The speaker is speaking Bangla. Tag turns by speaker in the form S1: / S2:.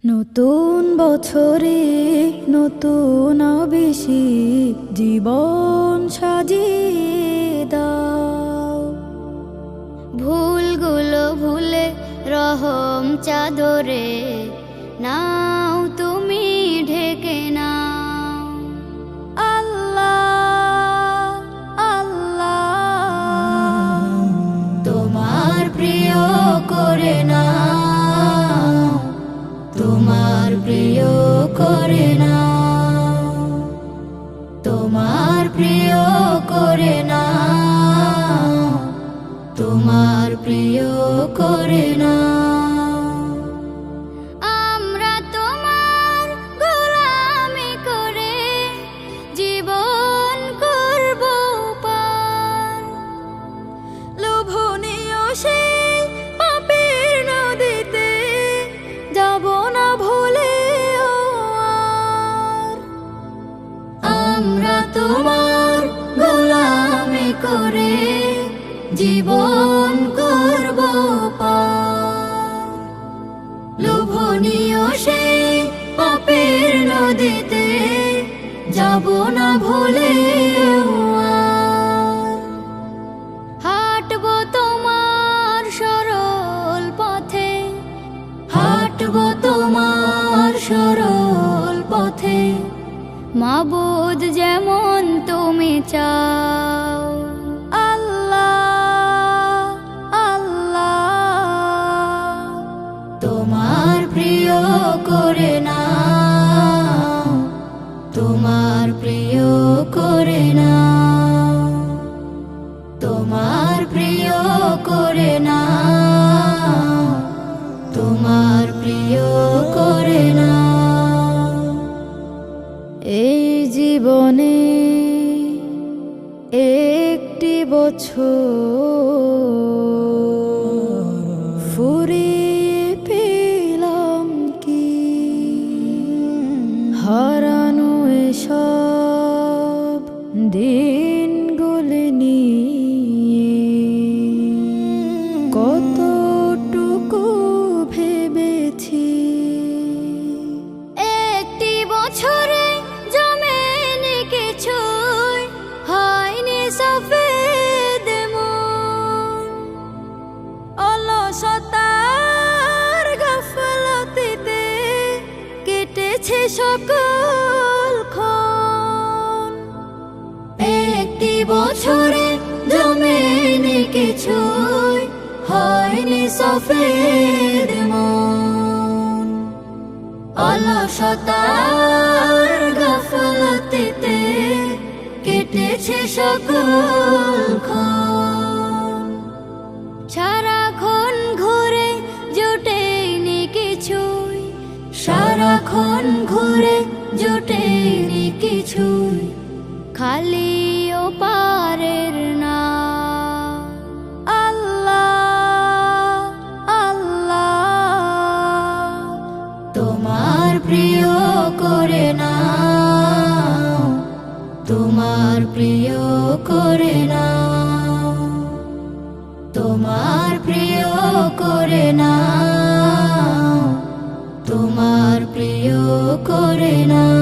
S1: নতুন বছরে নতুন আবেশে জীবন সাজিয়ে দাও।
S2: ভুলগুলো ভুলে রহম চাদরে নাও তুমি ঢেকে নাও।
S1: আল্লাহ আল্লাহ
S2: তোমার প্রিয় করে নাও, তোমার প্রিয় করে নাও, তোমার প্রিয় করে নাও, তোমার প্রিয় করে নাও। আমরা তোমার গোলামি করে জীবন করব পার।
S1: লোভনীয় সেই পাপের নদীতে যাব না ভুলে আর।
S2: আমরা তোমার গোলামি করে জীবন করব পার। লোভনীয় সেই পাপের নদীতে যাব না ভুলে আর। হাঁটবো তোমার সরল পথে, হাঁটবো তোমার সরল পথে, মাবুদ যেমন তুমি চাও।
S1: আল্লাহ আল্লাহ
S2: তোমার প্রিয় করে নাও, তোমার প্রিয় করে নাও, তোমার প্রিয় করে নাও, তোমার প্রিয় করে নাও।
S1: এই জীবনে একটি বছর ফুরিয়ে পেলাম কি, হারানো এসব দিনগুলি নিয়ে কতটুকু ভেবেছি।
S2: একটি বছরে জমেনি কিছুই, হয়নি সফেদ মন।
S1: অলসতার গাফলতিতে কেটেছে সকল ক্ষণ।
S2: একটি বছরে জমেনি কিছুই, হয়নি সফেদ মন। অলসতার গাফলতিতে কেটেছে সকল ক্ষণ। সারাক্ষণ ঘুরে জোটেনি কিছুই, সারাক্ষণ ঘুরে জোটেনি কিছুই, খালি ও পারের না।
S1: আল্লাহ আল্লাহ
S2: তোমার প্রিয় করে নাও, তোমার প্রিয় করে নাও, তোমার প্রিয় করে নাও, তোমার প্রিয় করে নাও।